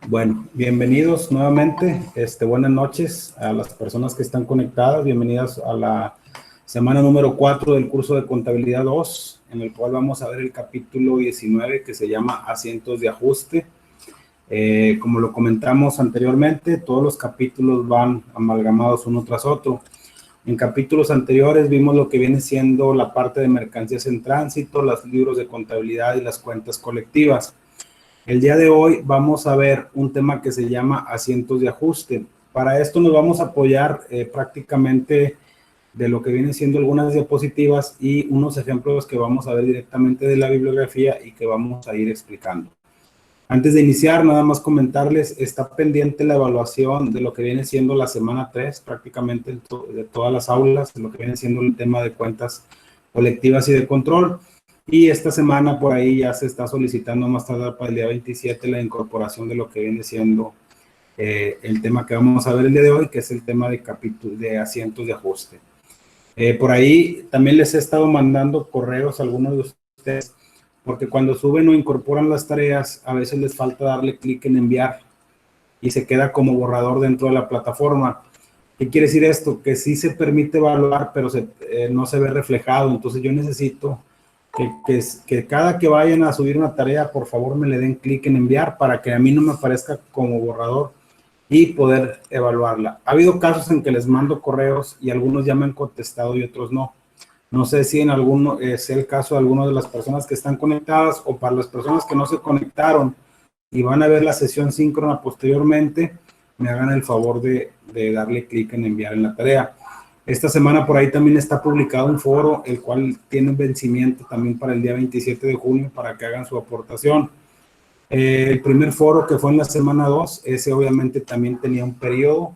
Bueno, bienvenidos nuevamente, buenas noches a las personas que están conectadas, bienvenidas a la semana número 4 del curso de Contabilidad 2, en el cual vamos a ver el capítulo 19 que se llama Asientos de ajuste. Como lo comentamos anteriormente, todos los capítulos van amalgamados uno tras otro. En capítulos anteriores vimos lo que viene siendo la parte de mercancías en tránsito, los libros de contabilidad y las cuentas colectivas. El día de hoy vamos a ver un tema que se llama asientos de ajuste. Para esto nos vamos a apoyar prácticamente de lo que vienen siendo algunas diapositivas y unos ejemplos que vamos a ver directamente de la bibliografía y que vamos a ir explicando. Antes de iniciar, nada más comentarles, está pendiente la evaluación de lo que viene siendo la semana 3, prácticamente de todas las aulas, de lo que viene siendo el tema de cuentas colectivas y de control. Y esta semana por ahí ya se está solicitando más tarde para el día 27 la incorporación de lo que viene siendo el tema que vamos a ver el día de hoy, que es el tema de asientos de ajuste. Por ahí también les he estado mandando correos a algunos de ustedes, porque cuando suben o incorporan las tareas, a veces les falta darle clic en enviar y se queda como borrador dentro de la plataforma. ¿Qué quiere decir esto? Que sí se permite evaluar, pero no se ve reflejado. Entonces yo necesito que cada que vayan a subir una tarea, por favor me le den clic en enviar para que a mí no me aparezca como borrador y poder evaluarla. Ha habido casos en que les mando correos y algunos ya me han contestado y otros no. No sé si en alguno es el caso de algunas de las personas que están conectadas o para las personas que no se conectaron y van a ver la sesión síncrona posteriormente, me hagan el favor de darle clic en enviar en la tarea. Esta semana por ahí también está publicado un foro, el cual tiene un vencimiento también para el día 27 de junio para que hagan su aportación. El primer foro que fue en la semana 2, ese obviamente también tenía un periodo.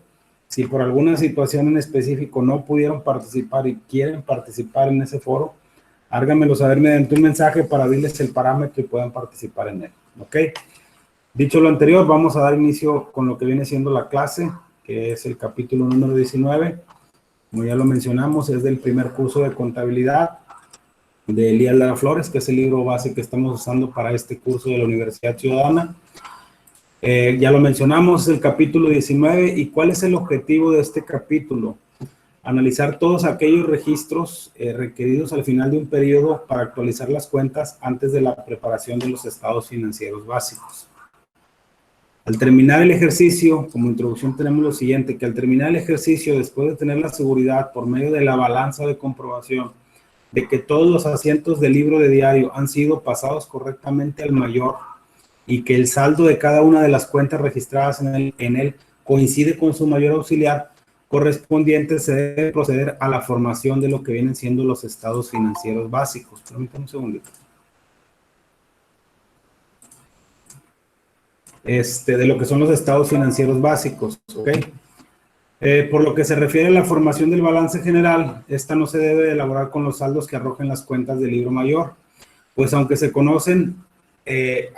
Si por alguna situación en específico no pudieron participar y quieren participar en ese foro, háganmelo saber mediante un mensaje para abrirles el parámetro y puedan participar en él. ¿Ok? Dicho lo anterior, vamos a dar inicio con lo que viene siendo la clase, que es el capítulo número 19. Como ya lo mencionamos, es del primer curso de contabilidad de Elías Lara Flores, que es el libro base que estamos usando para este curso de la Universidad Ciudadana. Ya lo mencionamos, es el capítulo 19. ¿Y cuál es el objetivo de este capítulo? Analizar todos aquellos registros requeridos al final de un periodo para actualizar las cuentas antes de la preparación de los estados financieros básicos. Al terminar el ejercicio, como introducción tenemos lo siguiente, que al terminar el ejercicio, después de tener la seguridad por medio de la balanza de comprobación de que todos los asientos del libro de diario han sido pasados correctamente al mayor y que el saldo de cada una de las cuentas registradas en él coincide con su mayor auxiliar correspondiente, se debe proceder a la formación de lo que vienen siendo los estados financieros básicos. Permítanme un segundito. De lo que son los estados financieros básicos, ¿ok? Por lo que se refiere a la formación del balance general, esta no se debe elaborar con los saldos que arrojen las cuentas del libro mayor, pues aunque se conocen,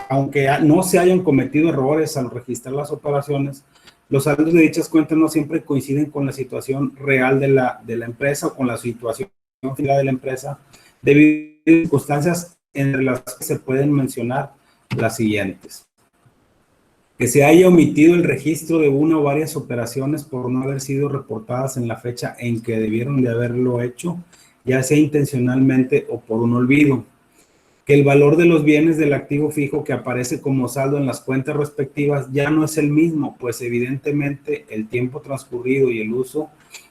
aunque no se hayan cometido errores al registrar las operaciones, los saldos de dichas cuentas no siempre coinciden con la situación real de la empresa o con la situación final de la empresa, debido a circunstancias entre las que se pueden mencionar las siguientes. Que se haya omitido el registro de una o varias operaciones por no haber sido reportadas en la fecha en que debieron de haberlo hecho, ya sea intencionalmente o por un olvido. Que el valor de los bienes del activo fijo que aparece como saldo en las cuentas respectivas ya no es el mismo, pues evidentemente el tiempo transcurrido y el uso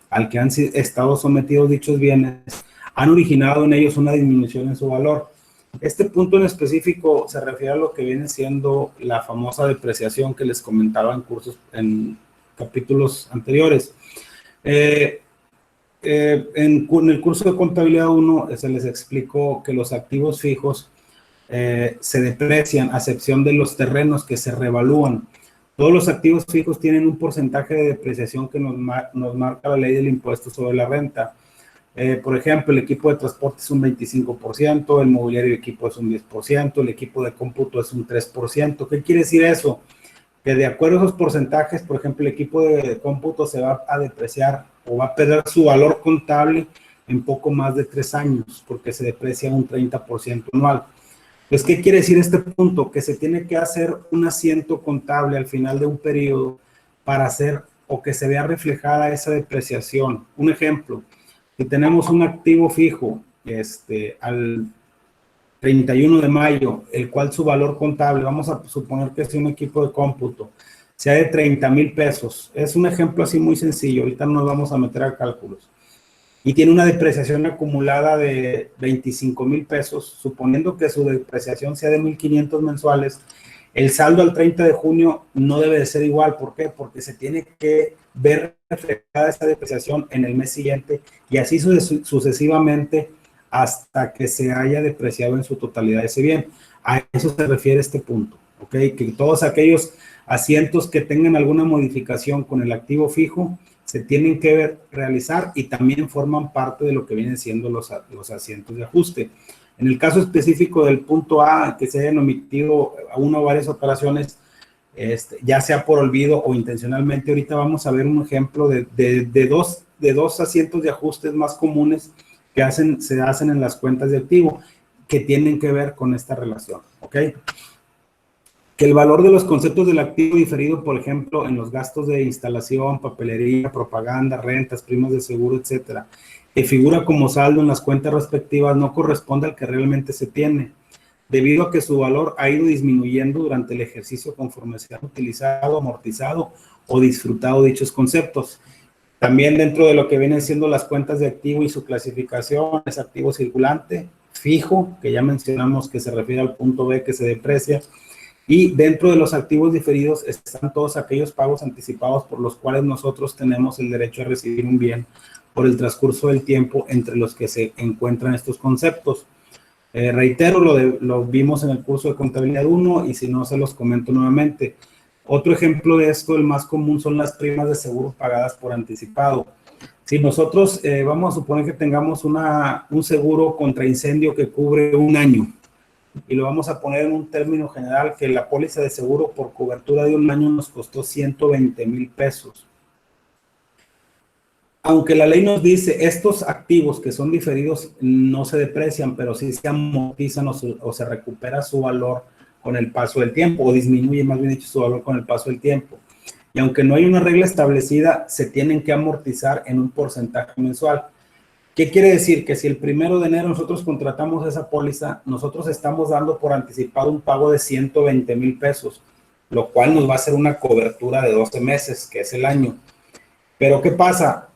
al que han estado sometidos dichos bienes han originado en ellos una disminución en su valor. Este punto en específico se refiere a lo que viene siendo la famosa depreciación que les comentaba en capítulos anteriores. En el curso de contabilidad 1 se les explicó que los activos fijos se deprecian a excepción de los terrenos que se revalúan. Todos los activos fijos tienen un porcentaje de depreciación que nos marca la ley del impuesto sobre la renta. Por ejemplo, el equipo de transporte es un 25%, el mobiliario de equipo es un 10%, el equipo de cómputo es un 3%. ¿Qué quiere decir eso? Que de acuerdo a esos porcentajes, por ejemplo, el equipo de cómputo se va a depreciar o va a perder su valor contable en poco más de 3 años, porque se deprecia un 30% anual. Pues, ¿qué quiere decir este punto? Que se tiene que hacer un asiento contable al final de un periodo para hacer o que se vea reflejada esa depreciación. Un ejemplo, si tenemos un activo fijo al 31 de mayo, el cual su valor contable, vamos a suponer que es un equipo de cómputo, sea de 30,000 pesos. Es un ejemplo así muy sencillo, ahorita no nos vamos a meter a cálculos. Y tiene una depreciación acumulada de 25,000 pesos, suponiendo que su depreciación sea de 1,500 mensuales, el saldo al 30 de junio no debe de ser igual. ¿Por qué? Porque se tiene que ver reflejada esa depreciación en el mes siguiente y así sucesivamente hasta que se haya depreciado en su totalidad ese bien. A eso se refiere este punto, ¿ok? Que todos aquellos asientos que tengan alguna modificación con el activo fijo se tienen que realizar y también forman parte de lo que vienen siendo los asientos de ajuste. En el caso específico del punto A, que se hayan omitido una o varias operaciones, ya sea por olvido o intencionalmente, ahorita vamos a ver un ejemplo de dos asientos de ajustes más comunes que se hacen en las cuentas de activo que tienen que ver con esta relación, ¿ok? Que el valor de los conceptos del activo diferido, por ejemplo, en los gastos de instalación, papelería, propaganda, rentas, primas de seguro, etcétera, que figura como saldo en las cuentas respectivas, no corresponde al que realmente se tiene, debido a que su valor ha ido disminuyendo durante el ejercicio conforme se han utilizado, amortizado o disfrutado dichos conceptos. También dentro de lo que vienen siendo las cuentas de activo y su clasificación es activo circulante, fijo, que ya mencionamos que se refiere al punto B que se deprecia. Y dentro de los activos diferidos están todos aquellos pagos anticipados por los cuales nosotros tenemos el derecho a recibir un bien por el transcurso del tiempo, entre los que se encuentran estos conceptos. Reitero, lo vimos en el curso de contabilidad 1 y si no se los comento nuevamente. Otro ejemplo de esto, el más común, son las primas de seguro pagadas por anticipado. Si nosotros vamos a suponer que tengamos un seguro contra incendio que cubre un año, y lo vamos a poner en un término general, que la póliza de seguro por cobertura de un año nos costó 120,000 pesos. Aunque la ley nos dice, estos activos que son diferidos no se deprecian, pero sí se amortizan o se recupera su valor con el paso del tiempo, o disminuye más bien dicho su valor con el paso del tiempo. Y aunque no hay una regla establecida, se tienen que amortizar en un porcentaje mensual. ¿Qué quiere decir? Que si el 1 de enero nosotros contratamos esa póliza, nosotros estamos dando por anticipado un pago de 120,000 pesos, lo cual nos va a hacer una cobertura de 12 meses, que es el año. Pero ¿qué pasa?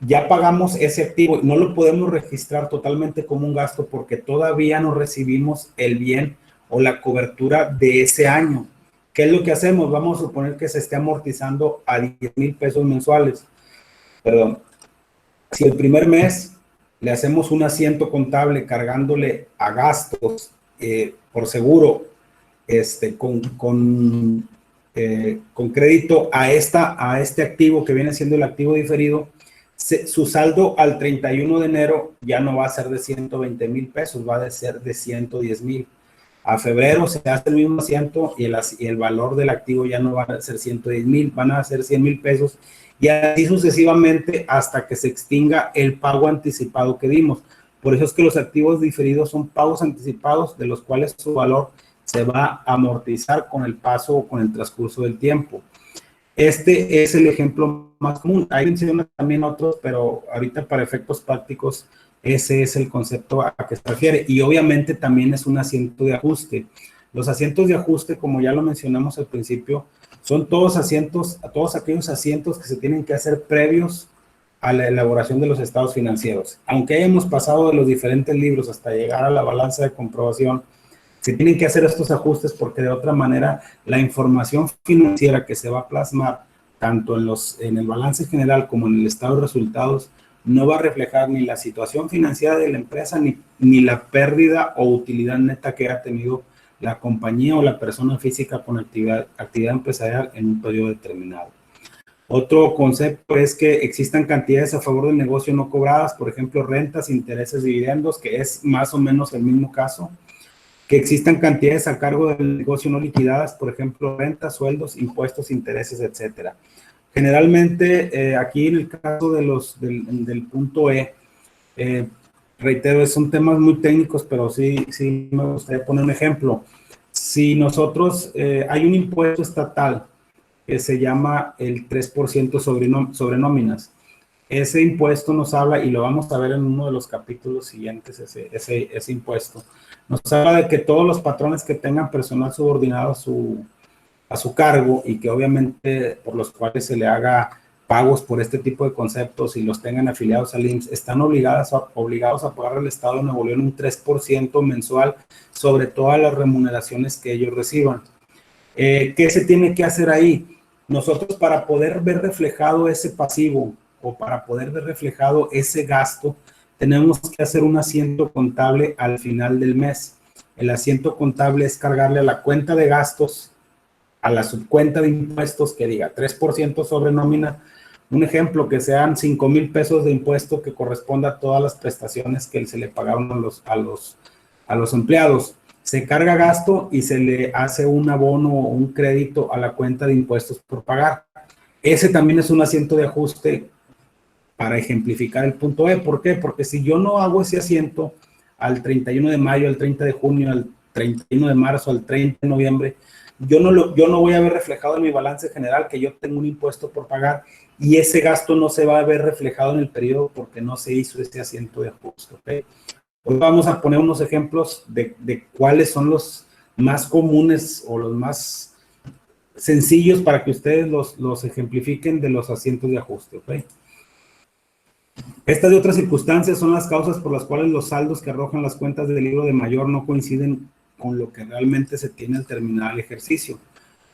Ya pagamos ese activo, no lo podemos registrar totalmente como un gasto porque todavía no recibimos el bien o la cobertura de ese año. ¿Qué es lo que hacemos? Vamos a suponer que se esté amortizando a 10,000 pesos mensuales. Perdón. Si el primer mes le hacemos un asiento contable cargándole a gastos por seguro con crédito a este activo que viene siendo el activo diferido, su saldo al 31 de enero ya no va a ser de 120,000 pesos, va a ser de 110,000. A febrero se hace el mismo asiento y el valor del activo ya no va a ser 110,000, van a ser 100,000 pesos y así sucesivamente hasta que se extinga el pago anticipado que dimos. Por eso es que los activos diferidos son pagos anticipados de los cuales su valor se va a amortizar con el paso o con el transcurso del tiempo. Este es el ejemplo más común. Hay mencionan también otros, pero ahorita para efectos prácticos ese es el concepto a que se refiere. Y obviamente también es un asiento de ajuste. Los asientos de ajuste, como ya lo mencionamos al principio, son todos aquellos asientos que se tienen que hacer previos a la elaboración de los estados financieros. Aunque hayamos pasado de los diferentes libros hasta llegar a la balanza de comprobación, se tienen que hacer estos ajustes porque de otra manera la información financiera que se va a plasmar tanto en el balance general como en el estado de resultados no va a reflejar ni la situación financiera de la empresa ni la pérdida o utilidad neta que ha tenido la compañía o la persona física con actividad empresarial en un periodo determinado. Otro concepto es que existan cantidades a favor del negocio no cobradas, por ejemplo, rentas, intereses, dividendos, que es más o menos el mismo caso. Que existan cantidades a cargo del negocio no liquidadas, por ejemplo, rentas, sueldos, impuestos, intereses, etcétera. Generalmente, aquí en el caso del punto E, reitero, son temas muy técnicos, pero sí me gustaría poner un ejemplo. Si nosotros, hay un impuesto estatal que se llama el 3% sobre nóminas. Ese impuesto nos habla, y lo vamos a ver en uno de los capítulos siguientes, ese impuesto, nos habla de que todos los patrones que tengan personal subordinado a su cargo y que obviamente por los cuales se le haga pagos por este tipo de conceptos y los tengan afiliados al IMSS, están obligados a pagar al Estado de Nuevo León un 3% mensual sobre todas las remuneraciones que ellos reciban. ¿Qué se tiene que hacer ahí? Nosotros, para poder ver reflejado ese pasivo o para poder ver reflejado ese gasto, tenemos que hacer un asiento contable al final del mes. El asiento contable es cargarle a la cuenta de gastos, a la subcuenta de impuestos que diga 3% sobre nómina, un ejemplo, que sean 5,000 pesos de impuesto que corresponda a todas las prestaciones que se le pagaron a los empleados. Se carga gasto y se le hace un abono o un crédito a la cuenta de impuestos por pagar. Ese también es un asiento de ajuste para ejemplificar el punto E. ¿Por qué? Porque si yo no hago ese asiento al 31 de mayo, al 30 de junio, al 31 de marzo, al 30 de noviembre, yo no voy a ver reflejado en mi balance general que yo tengo un impuesto por pagar y ese gasto no se va a ver reflejado en el periodo porque no se hizo este asiento de ajuste. ¿Okay? Hoy vamos a poner unos ejemplos de cuáles son los más comunes o los más sencillos para que ustedes los ejemplifiquen de los asientos de ajuste. ¿Okay? Estas y otras circunstancias son las causas por las cuales los saldos que arrojan las cuentas del libro de mayor no coinciden con lo que realmente se tiene al terminar el ejercicio.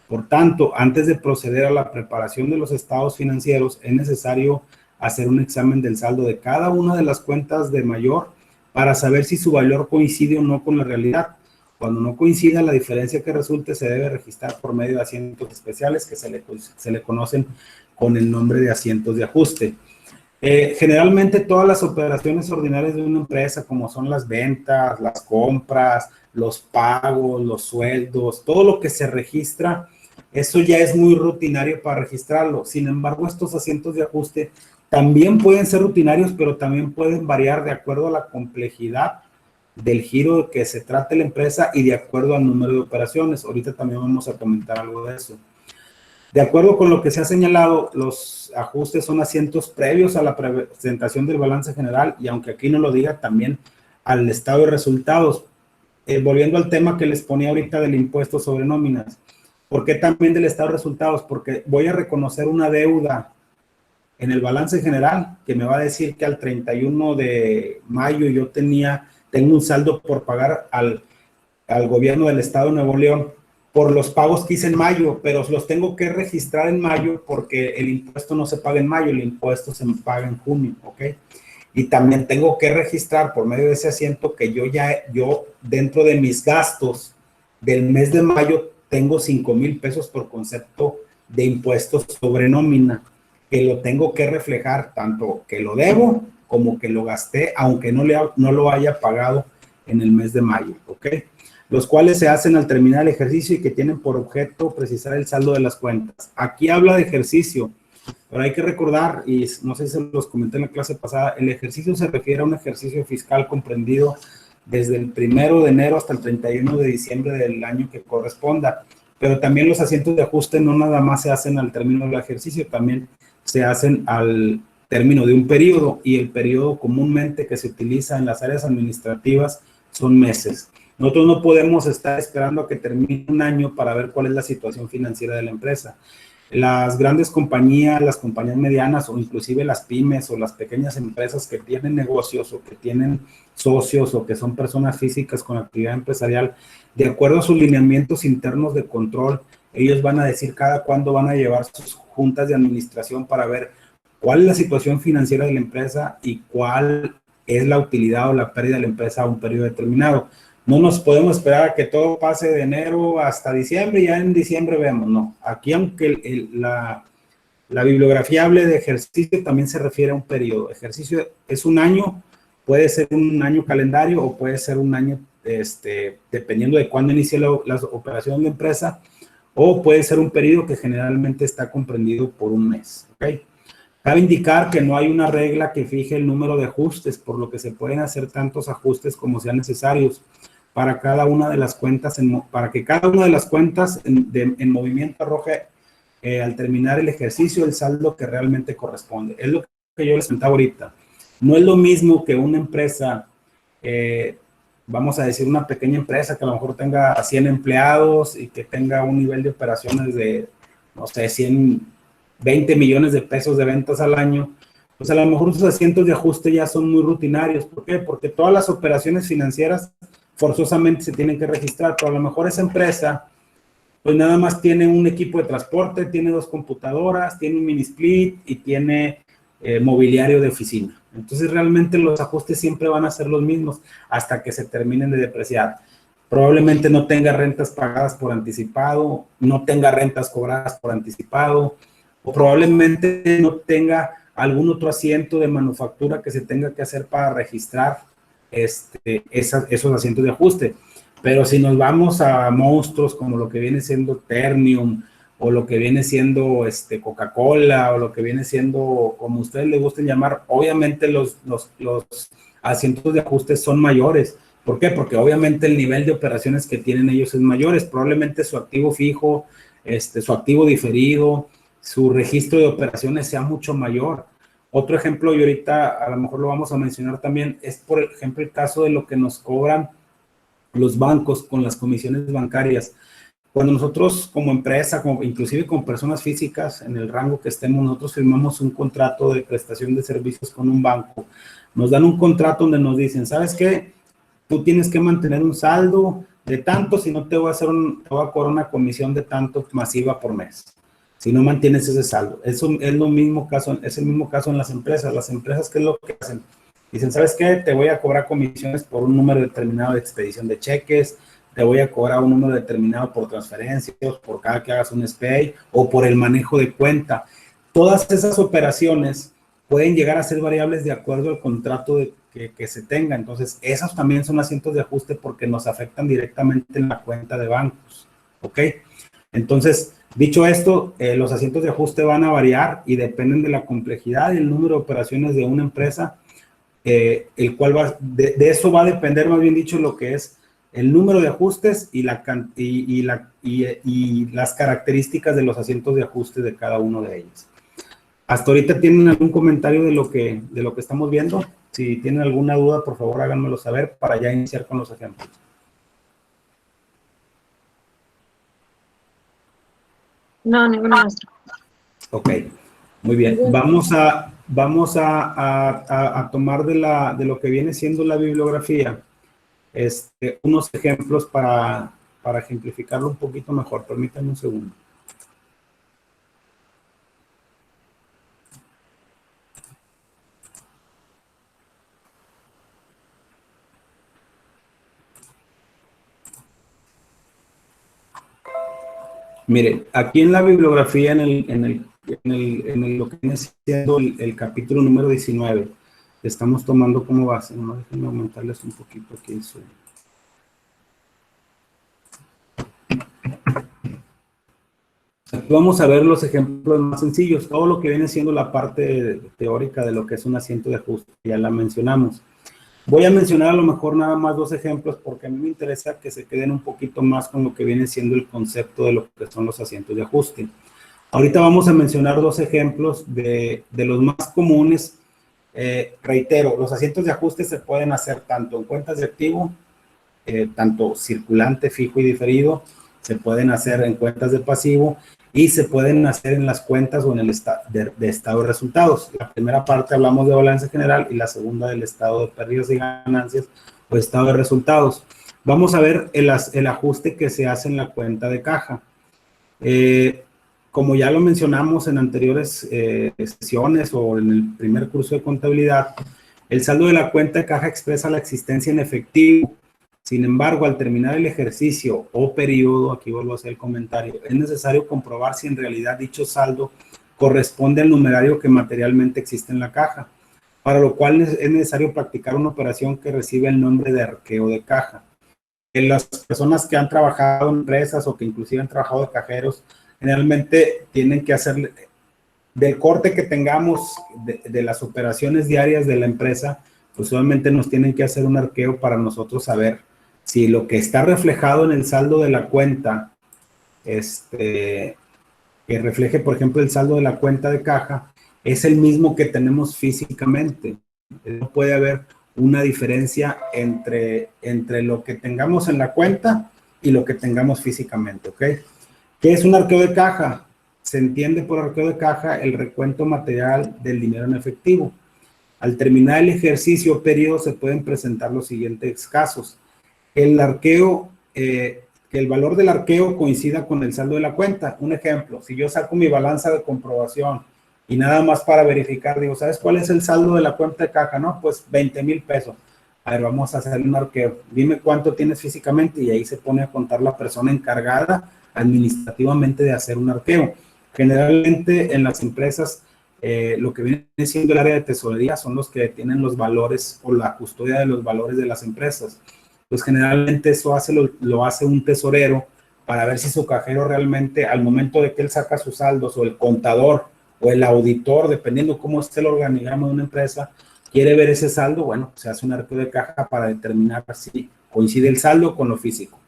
Por tanto, antes de proceder a la preparación de los estados financieros, es necesario hacer un examen del saldo de cada una de las cuentas de mayor para saber si su valor coincide o no con la realidad. Cuando no coincida, la diferencia que resulte se debe registrar por medio de asientos especiales que se le conocen con el nombre de asientos de ajuste. Generalmente todas las operaciones ordinarias de una empresa, como son las ventas, las compras, los pagos, los sueldos, todo lo que se registra, eso ya es muy rutinario para registrarlo. Sin embargo, estos asientos de ajuste también pueden ser rutinarios, pero también pueden variar de acuerdo a la complejidad del giro que se trate la empresa y de acuerdo al número de operaciones. Ahorita también vamos a comentar algo de eso. De acuerdo con lo que se ha señalado, los ajustes son asientos previos a la presentación del balance general y aunque aquí no lo diga, también al estado de resultados. Volviendo al tema que les ponía ahorita del impuesto sobre nóminas. ¿Por qué también del estado de resultados? Porque voy a reconocer una deuda en el balance general que me va a decir que al 31 de mayo yo tengo un saldo por pagar al gobierno del estado de Nuevo León por los pagos que hice en mayo, pero los tengo que registrar en mayo porque el impuesto no se paga en mayo, el impuesto se paga en junio, ¿ok? Y también tengo que registrar por medio de ese asiento que yo dentro de mis gastos del mes de mayo tengo 5,000 pesos por concepto de impuestos sobre nómina, que lo tengo que reflejar tanto que lo debo como que lo gasté, aunque no lo haya pagado en el mes de mayo, ¿ok? Los cuales se hacen al terminar el ejercicio y que tienen por objeto precisar el saldo de las cuentas. Aquí habla de ejercicio, pero hay que recordar, y no sé si se los comenté en la clase pasada, el ejercicio se refiere a un ejercicio fiscal comprendido desde el 1 de enero hasta el 31 de diciembre del año que corresponda. Pero también los asientos de ajuste no nada más se hacen al término del ejercicio, también se hacen al término de un periodo, y el periodo comúnmente que se utiliza en las áreas administrativas son meses. Nosotros no podemos estar esperando a que termine un año para ver cuál es la situación financiera de la empresa. Las grandes compañías, las compañías medianas o inclusive las pymes o las pequeñas empresas que tienen negocios o que tienen socios o que son personas físicas con actividad empresarial, de acuerdo a sus lineamientos internos de control, ellos van a decir cada cuándo van a llevar sus juntas de administración para ver cuál es la situación financiera de la empresa y cuál es la utilidad o la pérdida de la empresa a un periodo determinado. No nos podemos esperar a que todo pase de enero hasta diciembre y ya en diciembre vemos, no. Aquí, aunque la bibliografía hable de ejercicio, también se refiere a un periodo. Ejercicio es un año, puede ser un año calendario o puede ser un año, dependiendo de cuándo inicie la operación de la empresa, o puede ser un periodo que generalmente está comprendido por un mes, ¿ok? Cabe indicar que no hay una regla que fije el número de ajustes, por lo que se pueden hacer tantos ajustes como sean necesarios para cada una de las cuentas, para que cada una de las cuentas en movimiento arroje al terminar el ejercicio el saldo que realmente corresponde. Es lo que yo les comentaba ahorita. No es lo mismo que una empresa, vamos a decir una pequeña empresa que a lo mejor tenga 100 empleados y que tenga un nivel de operaciones de, no sé, 120 millones de pesos de ventas al año, pues a lo mejor sus asientos de ajuste ya son muy rutinarios. ¿Por qué? Porque todas las operaciones financieras forzosamente se tienen que registrar, pero a lo mejor esa empresa pues nada más tiene un equipo de transporte, tiene 2 computadoras, tiene un mini split y tiene mobiliario de oficina. Entonces realmente los ajustes siempre van a ser los mismos hasta que se terminen de depreciar. Probablemente no tenga rentas pagadas por anticipado, no tenga rentas cobradas por anticipado, o probablemente no tenga algún otro asiento de manufactura que se tenga que hacer para registrar esos asientos de ajuste. Pero si nos vamos a monstruos como lo que viene siendo Ternium o lo que viene siendo Coca-Cola o lo que viene siendo, como ustedes les gusten llamar, obviamente los asientos de ajuste son mayores. ¿Por qué? Porque obviamente el nivel de operaciones que tienen ellos es mayor. Probablemente su activo fijo, su activo diferido, su registro de operaciones sea mucho mayor. Otro ejemplo, y ahorita a lo mejor lo vamos a mencionar también, es por ejemplo el caso de lo que nos cobran los bancos con las comisiones bancarias. Cuando nosotros como empresa, inclusive con personas físicas, en el rango que estemos, nosotros firmamos un contrato de prestación de servicios con un banco. Nos dan un contrato donde nos dicen, ¿sabes qué? Tú tienes que mantener un saldo de tanto, si no te voy a cobrar una comisión de tanto masiva por mes. Si no mantienes ese saldo. Eso es lo mismo caso, es el mismo caso en las empresas. Las empresas, ¿qué es lo que hacen? Dicen, ¿sabes qué? Te voy a cobrar comisiones por un número determinado de expedición de cheques, te voy a cobrar un número determinado por transferencias, por cada que hagas un SPAY o por el manejo de cuenta. Todas esas operaciones pueden llegar a ser variables de acuerdo al contrato que se tenga. Entonces, esos también son asientos de ajuste porque nos afectan directamente en la cuenta de bancos. ¿Ok? Entonces, dicho esto, los asientos de ajuste van a variar y dependen de la complejidad y el número de operaciones de una empresa, el cual de eso va a depender, más bien dicho, lo que es el número de ajustes y las características de los asientos de ajuste de cada uno de ellos. ¿Hasta ahorita tienen algún comentario de lo que estamos viendo? Si tienen alguna duda, por favor, háganmelo saber para ya iniciar con los ejemplos. No, ninguna maestra. Ok, muy bien. Vamos a tomar de lo que viene siendo la bibliografía unos ejemplos para ejemplificarlo un poquito mejor. Permítanme un segundo. Mire, aquí en la bibliografía, lo que viene siendo el capítulo número 19, estamos tomando como base. No, déjenme aumentarles un poquito aquí el suyo. Aquí vamos a ver los ejemplos más sencillos. Todo lo que viene siendo la parte teórica de lo que es un asiento de ajuste, ya la mencionamos. Voy a mencionar a lo mejor nada más 2 ejemplos porque a mí me interesa que se queden un poquito más con lo que viene siendo el concepto de lo que son los asientos de ajuste. Ahorita vamos a mencionar 2 ejemplos de los más comunes. Reitero, los asientos de ajuste se pueden hacer tanto en cuentas de activo, tanto circulante, fijo y diferido, se pueden hacer en cuentas de pasivo y se pueden hacer en las cuentas o en el de estado de resultados. La primera parte hablamos de balance general y la segunda del estado de pérdidas y ganancias o estado de resultados. Vamos a ver el ajuste que se hace en la cuenta de caja. Como ya lo mencionamos en anteriores sesiones o en el primer curso de contabilidad, el saldo de la cuenta de caja expresa la existencia en efectivo. Sin embargo, al terminar el ejercicio o periodo, aquí vuelvo a hacer el comentario, es necesario comprobar si en realidad dicho saldo corresponde al numerario que materialmente existe en la caja, para lo cual es necesario practicar una operación que recibe el nombre de arqueo de caja. Las personas que han trabajado en empresas o que inclusive han trabajado de cajeros, generalmente tienen que hacer del corte que tengamos de las operaciones diarias de la empresa, pues obviamente nos tienen que hacer un arqueo para nosotros saber si lo que está reflejado en el saldo de la cuenta, que refleje, por ejemplo, el saldo de la cuenta de caja, es el mismo que tenemos físicamente. No puede haber una diferencia entre lo que tengamos en la cuenta y lo que tengamos físicamente, ¿ok? ¿Qué es un arqueo de caja? Se entiende por arqueo de caja el recuento material del dinero en efectivo. Al terminar el ejercicio o periodo se pueden presentar los siguientes casos. El arqueo, que el valor del arqueo coincida con el saldo de la cuenta. Un ejemplo, si yo saco mi balanza de comprobación y nada más para verificar, digo, ¿sabes cuál es el saldo de la cuenta de caja? No, pues 20,000 pesos. A ver, vamos a hacer un arqueo. Dime cuánto tienes físicamente y ahí se pone a contar la persona encargada administrativamente de hacer un arqueo. Generalmente en las empresas lo que viene siendo el área de tesorería son los que tienen los valores o la custodia de los valores de las empresas. Pues generalmente eso lo hace un tesorero para ver si su cajero realmente al momento de que él saca sus saldos o el contador o el auditor, dependiendo cómo esté el organigrama de una empresa, quiere ver ese saldo, bueno, se hace un arqueo de caja para determinar si coincide el saldo con lo físico.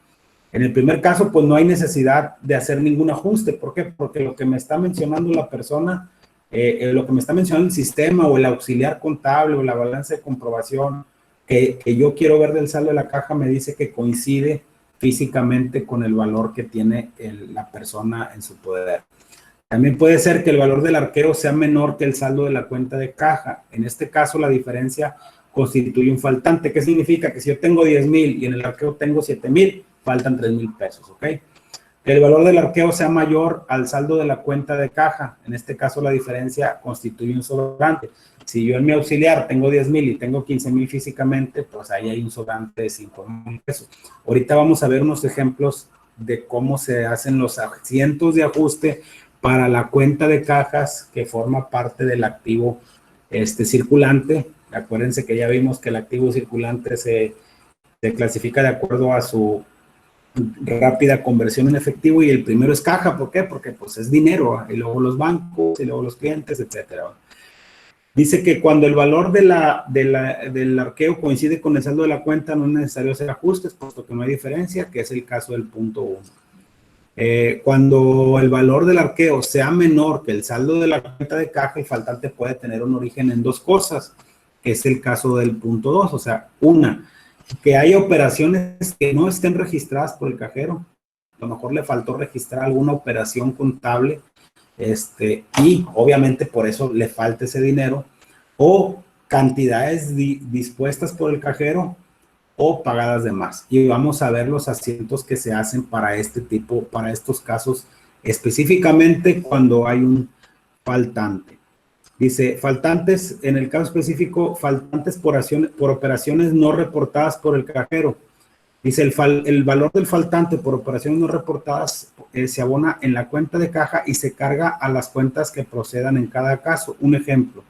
En el primer caso, pues no hay necesidad de hacer ningún ajuste. ¿Por qué? Porque lo que me está mencionando la persona, lo que me está mencionando el sistema o el auxiliar contable o la balanza de comprobación que yo quiero ver del saldo de la caja me dice que coincide físicamente con el valor que tiene la persona en su poder. También puede ser que el valor del arqueo sea menor que el saldo de la cuenta de caja. En este caso, la diferencia constituye un faltante. ¿Qué significa? Que si yo tengo 10,000 y en el arqueo tengo 7,000, faltan 3,000 pesos, ¿ok? Que el valor del arqueo sea mayor al saldo de la cuenta de caja. En este caso, la diferencia constituye un sobrante. Si yo en mi auxiliar tengo 10,000 y tengo 15,000 físicamente, pues ahí hay un sobrante de 5,000 pesos. Ahorita vamos a ver unos ejemplos de cómo se hacen los asientos de ajuste para la cuenta de cajas que forma parte del activo circulante. Acuérdense que ya vimos que el activo circulante se clasifica de acuerdo a su rápida conversión en efectivo y el primero es caja. ¿Por qué? Porque pues es dinero, y luego los bancos, y luego los clientes, etcétera. Dice que cuando el valor del arqueo coincide con el saldo de la cuenta, no es necesario hacer ajustes, puesto que no hay diferencia, que es el caso del punto 1. Cuando el valor del arqueo sea menor que el saldo de la cuenta de caja, el faltante puede tener un origen en dos cosas, que es el caso del punto 2. O sea, una, que hay operaciones que no estén registradas por el cajero. A lo mejor le faltó registrar alguna operación contable, y obviamente por eso le falta ese dinero, o cantidades dispuestas por el cajero o pagadas de más. Y vamos a ver los asientos que se hacen para para estos casos, específicamente cuando hay un faltante. Dice, faltantes, en el caso específico, faltantes por operaciones no reportadas por el cajero. Dice, el valor del faltante por operaciones no reportadas se abona en la cuenta de caja y se carga a las cuentas que procedan en cada caso. Un ejemplo,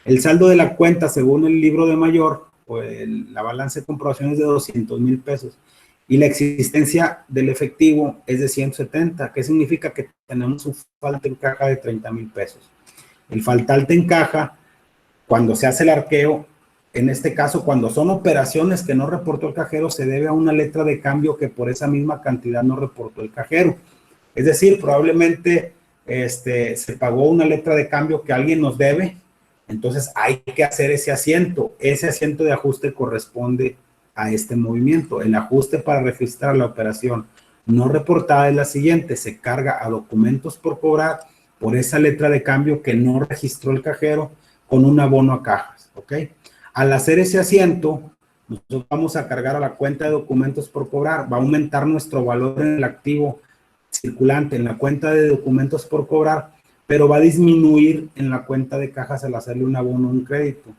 el saldo de la cuenta según el libro de mayor, o la balanza de comprobación es de 200,000 pesos y la existencia del efectivo es de 170. ¿Qué significa? Que tenemos un faltante en caja de 30,000 pesos. El faltante en caja, cuando se hace el arqueo, en este caso, cuando son operaciones que no reportó el cajero, se debe a una letra de cambio que por esa misma cantidad no reportó el cajero. Es decir, probablemente se pagó una letra de cambio que alguien nos debe, entonces hay que hacer ese asiento. Ese asiento de ajuste corresponde a este movimiento. El ajuste para registrar la operación no reportada es la siguiente: se carga a documentos por cobrar por esa letra de cambio que no registró el cajero con un abono a cajas, ¿ok? Al hacer ese asiento, nosotros vamos a cargar a la cuenta de documentos por cobrar, va a aumentar nuestro valor en el activo circulante, en la cuenta de documentos por cobrar, pero va a disminuir en la cuenta de cajas al hacerle un abono o un crédito.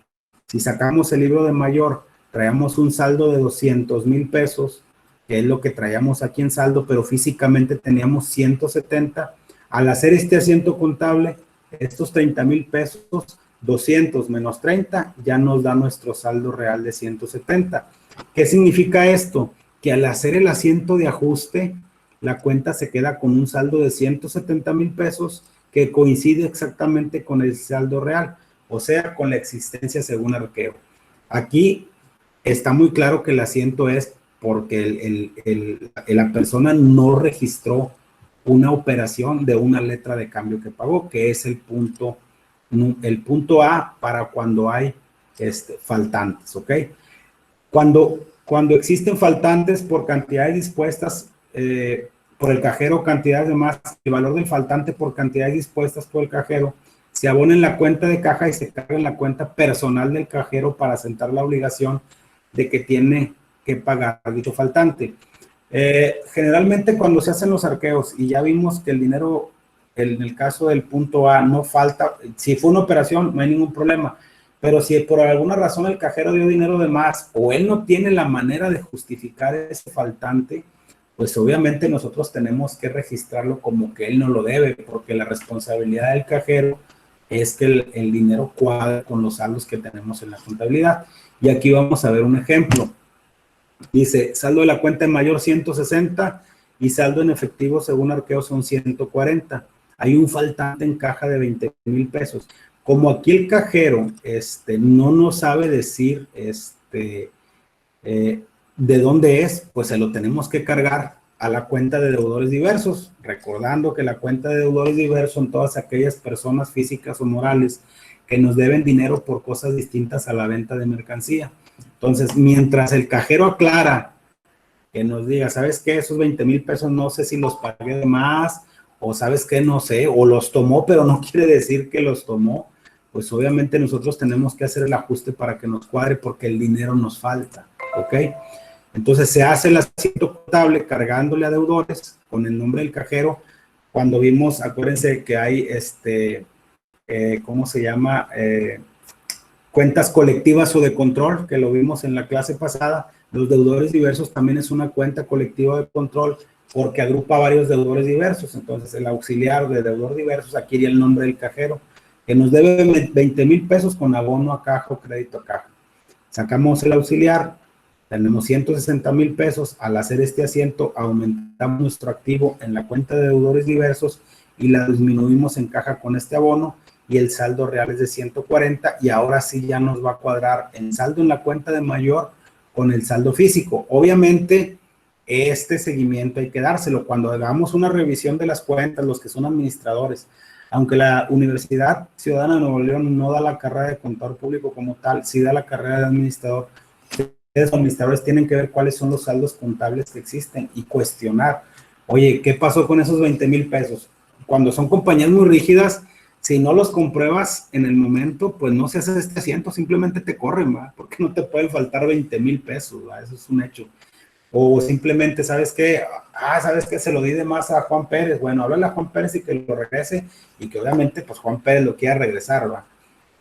Si sacamos el libro de mayor, traemos un saldo de 200,000 pesos, que es lo que traíamos aquí en saldo, pero físicamente teníamos 170. Al hacer este asiento contable, estos 30,000 pesos, 200 menos 30, ya nos da nuestro saldo real de 170. ¿Qué significa esto? Que al hacer el asiento de ajuste, la cuenta se queda con un saldo de 170,000 pesos que coincide exactamente con el saldo real, o sea, con la existencia según arqueo. Aquí está muy claro que el asiento es porque la persona no registró una operación de una letra de cambio que pagó, que es el punto A para cuando hay faltantes, ¿ok? Cuando existen faltantes por cantidades dispuestas por el cajero, cantidades de más, el valor del faltante por cantidades dispuestas por el cajero, se abona en la cuenta de caja y se carga en la cuenta personal del cajero para sentar la obligación de que tiene que pagar dicho faltante. Generalmente cuando se hacen los arqueos y ya vimos que el dinero, en el caso del punto A, no falta, si fue una operación no hay ningún problema, pero si por alguna razón el cajero dio dinero de más o él no tiene la manera de justificar ese faltante, pues obviamente nosotros tenemos que registrarlo como que él no lo debe, porque la responsabilidad del cajero es que el dinero cuadre con los saldos que tenemos en la contabilidad. Y aquí vamos a ver un ejemplo. Dice, saldo de la cuenta en mayor 160 y saldo en efectivo según arqueo son 140. Hay un faltante en caja de 20,000 pesos. Como aquí el cajero no nos sabe decir de dónde es, pues se lo tenemos que cargar a la cuenta de deudores diversos, recordando que la cuenta de deudores diversos son todas aquellas personas físicas o morales que nos deben dinero por cosas distintas a la venta de mercancía. Entonces, mientras el cajero aclara que nos diga, ¿sabes qué? Esos 20,000 pesos no sé si los pagué de más, o ¿sabes qué? No sé, o los tomó, pero no quiere decir que los tomó, pues obviamente nosotros tenemos que hacer el ajuste para que nos cuadre porque el dinero nos falta, ¿ok? Entonces se hace el asiento contable cargándole a deudores con el nombre del cajero. Cuando vimos, acuérdense que hay ¿cómo se llama? Cuentas colectivas o de control, que lo vimos en la clase pasada. Los deudores diversos también es una cuenta colectiva de control porque agrupa varios deudores diversos. Entonces el auxiliar de deudor diversos adquiere el nombre del cajero, que nos debe 20,000 pesos con abono a caja o crédito a caja. Sacamos el auxiliar, tenemos 160,000 pesos. Al hacer este asiento, aumentamos nuestro activo en la cuenta de deudores diversos y la disminuimos en caja con este abono y el saldo real es de 140 y ahora sí ya nos va a cuadrar en saldo en la cuenta de mayor con el saldo físico. Obviamente, este seguimiento hay que dárselo cuando hagamos una revisión de las cuentas, los que son administradores. Aunque la Universidad Ciudadana de Nuevo León no da la carrera de contador público como tal, sí da la carrera de administrador. Los administradores tienen que ver cuáles son los saldos contables que existen y cuestionar, oye, ¿qué pasó con esos 20,000 pesos? Cuando son compañías muy rígidas, si no los compruebas en el momento, pues no se hace este asiento, simplemente te corren, ¿va? Porque no te pueden faltar 20,000 pesos, ¿va? Eso es un hecho. O simplemente, ¿sabes qué? ¿Sabes qué? Se lo di de más a Juan Pérez. Bueno, háblale a Juan Pérez y que lo regrese y que obviamente, pues Juan Pérez lo quiera regresar, ¿va?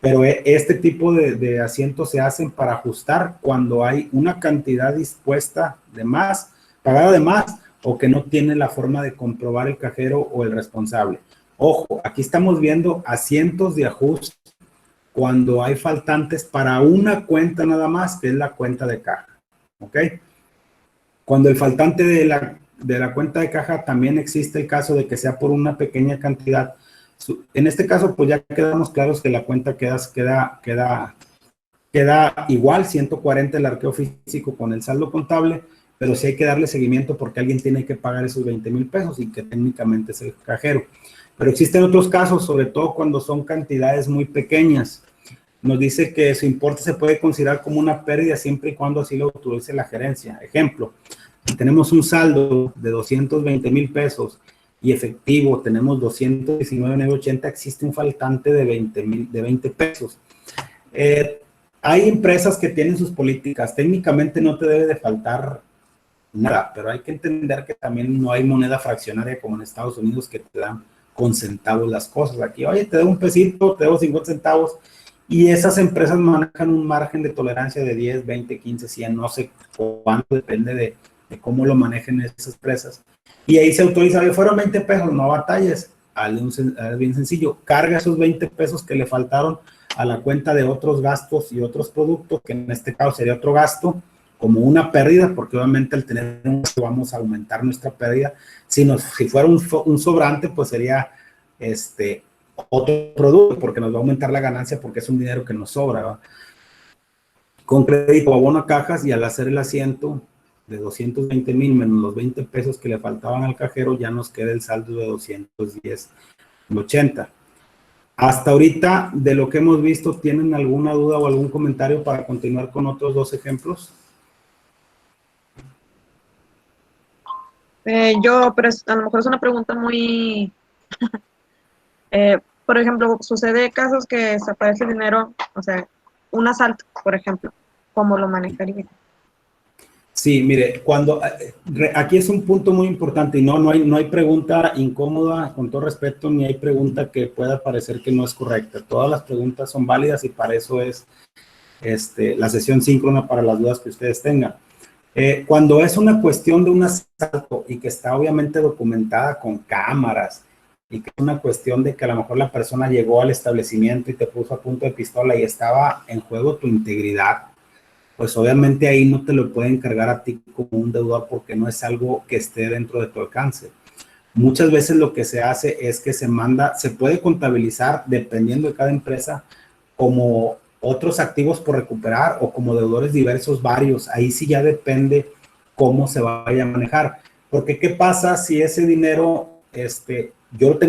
Pero este tipo de asientos se hacen para ajustar cuando hay una cantidad dispuesta de más, pagada de más, o que no tiene la forma de comprobar el cajero o el responsable. Ojo, aquí estamos viendo asientos de ajuste cuando hay faltantes para una cuenta nada más, que es la cuenta de caja, ¿ok? Cuando el faltante de la cuenta de caja también existe el caso de que sea por una pequeña cantidad. En este caso, pues ya quedamos claros que la cuenta queda igual, 140 el arqueo físico con el saldo contable, pero sí hay que darle seguimiento porque alguien tiene que pagar esos 20,000 pesos y que técnicamente es el cajero. Pero existen otros casos, sobre todo cuando son cantidades muy pequeñas. Nos dice que su importe se puede considerar como una pérdida siempre y cuando así lo autorice la gerencia. Ejemplo, si tenemos un saldo de 220,000 pesos y efectivo tenemos 219,980, existe un faltante de 20 pesos. Hay empresas que tienen sus políticas. Técnicamente no te debe de faltar nada, pero hay que entender que también no hay moneda fraccionaria como en Estados Unidos que te dan con centavos las cosas. Aquí, oye, te doy un pesito, te doy 50 centavos, y esas empresas manejan un margen de tolerancia de 10, 20, 15, 100, no sé cuánto, depende de cómo lo manejen esas empresas. Y ahí se autoriza, oye, fueron 20 pesos, no batalles, hazle bien sencillo, carga esos 20 pesos que le faltaron a la cuenta de otros gastos y otros productos, que en este caso sería otro gasto, como una pérdida, porque obviamente al tener un gasto vamos a aumentar nuestra pérdida. Si fuera un sobrante, pues sería otro producto, porque nos va a aumentar la ganancia porque es un dinero que nos sobra, ¿va? Con crédito abono a cajas, y al hacer el asiento de 220,000 menos los 20 pesos que le faltaban al cajero, ya nos queda el saldo de 210,80. Hasta ahorita, de lo que hemos visto, ¿tienen alguna duda o algún comentario para continuar con otros dos ejemplos? Pero a lo mejor es una pregunta muy... por ejemplo, sucede casos que desaparece dinero, o sea, un asalto, por ejemplo, ¿cómo lo manejaría? Sí, mire, aquí es un punto muy importante, y no hay pregunta incómoda, con todo respeto, ni hay pregunta que pueda parecer que no es correcta. Todas las preguntas son válidas y para eso es la sesión síncrona, para las dudas que ustedes tengan. Cuando es una cuestión de un asalto y que está obviamente documentada con cámaras, y que es una cuestión de que a lo mejor la persona llegó al establecimiento y te puso a punto de pistola y estaba en juego tu integridad, pues obviamente ahí no te lo pueden cargar a ti como un deudor, porque no es algo que esté dentro de tu alcance. Muchas veces lo que se hace es que se puede contabilizar, dependiendo de cada empresa, como otros activos por recuperar o como deudores diversos varios. Ahí sí ya depende cómo se vaya a manejar. Porque ¿qué pasa si ese dinero,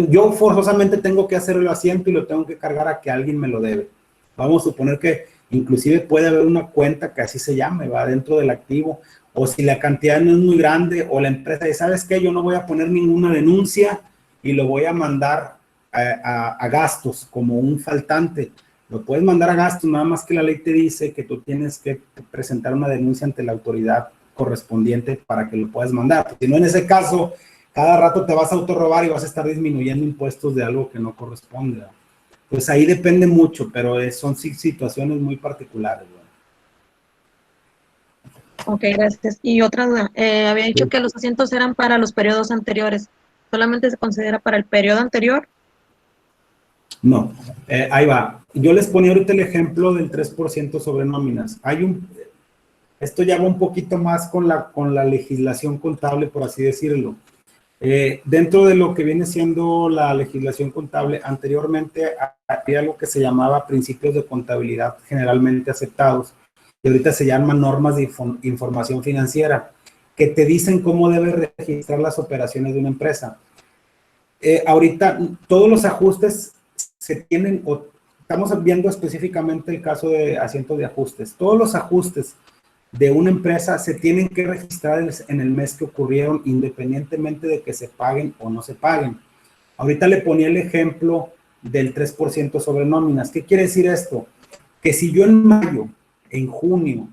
yo forzosamente tengo que hacer el asiento y lo tengo que cargar a que alguien me lo debe? Vamos a suponer que inclusive puede haber una cuenta que así se llame, va dentro del activo, o si la cantidad no es muy grande, o la empresa dice, ¿sabes qué? Yo no voy a poner ninguna denuncia y lo voy a mandar a gastos como un faltante. Lo puedes mandar a gastos, nada más que la ley te dice que tú tienes que presentar una denuncia ante la autoridad correspondiente para que lo puedas mandar. Si no, en ese caso, cada rato te vas a autorrobar y vas a estar disminuyendo impuestos de algo que no corresponde. Pues ahí depende mucho, pero son situaciones muy particulares. Ok, gracias. Y otra duda, había dicho Sí. que los asientos eran para los periodos anteriores. ¿Solamente se considera para el periodo anterior? No, ahí va. Yo les ponía ahorita el ejemplo del 3% sobre nóminas. Esto ya va un poquito más con la legislación contable, por así decirlo. Dentro de lo que viene siendo la legislación contable, anteriormente había algo que se llamaba principios de contabilidad generalmente aceptados, y ahorita se llaman normas de información financiera, que te dicen cómo debes registrar las operaciones de una empresa. Ahorita todos los ajustes se tienen, estamos viendo específicamente el caso de asientos de ajustes. Todos los ajustes de una empresa se tienen que registrar en el mes que ocurrieron, independientemente de que se paguen o no se paguen. Ahorita le ponía el ejemplo del 3% sobre nóminas. ¿Qué quiere decir esto? Que si yo en mayo, en junio,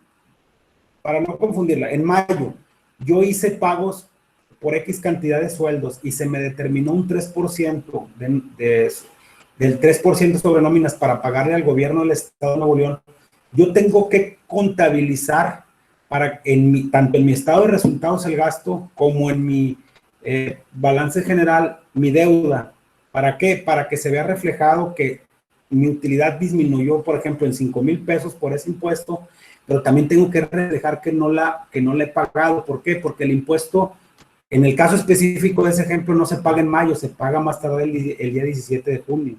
para no confundirla, en mayo, yo hice pagos por X cantidad de sueldos y se me determinó un 3% del 3% sobre nóminas para pagarle al gobierno del Estado de Nuevo León, yo tengo que contabilizar tanto en mi estado de resultados el gasto como en mi balance general mi deuda. ¿Para qué? Para que se vea reflejado que mi utilidad disminuyó, por ejemplo, en 5,000 pesos por ese impuesto, pero también tengo que reflejar que no la he pagado. ¿Por qué? Porque el impuesto, en el caso específico de ese ejemplo, no se paga en mayo, se paga más tarde el día 17 de junio.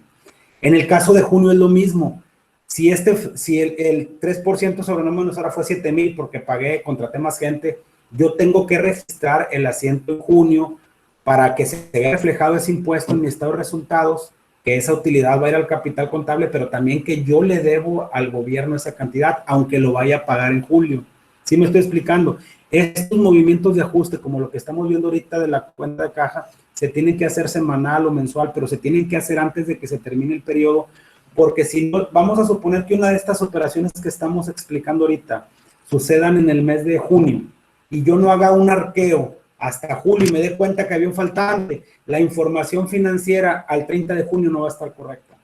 En el caso de junio es lo mismo. Si el 3% sobre nóminas ahora fue 7,000 porque contraté más gente, yo tengo que registrar el asiento en junio para que se vea reflejado ese impuesto en mi estado de resultados, que esa utilidad va a ir al capital contable, pero también que yo le debo al gobierno esa cantidad, aunque lo vaya a pagar en julio. ¿Sí me estoy explicando? Estos movimientos de ajuste, como lo que estamos viendo ahorita de la cuenta de caja, se tienen que hacer semanal o mensual, pero se tienen que hacer antes de que se termine el periodo, porque si no, vamos a suponer que una de estas operaciones que estamos explicando ahorita sucedan en el mes de junio y yo no haga un arqueo hasta julio y me dé cuenta que había un faltante, la información financiera al 30 de junio no va a estar correcta.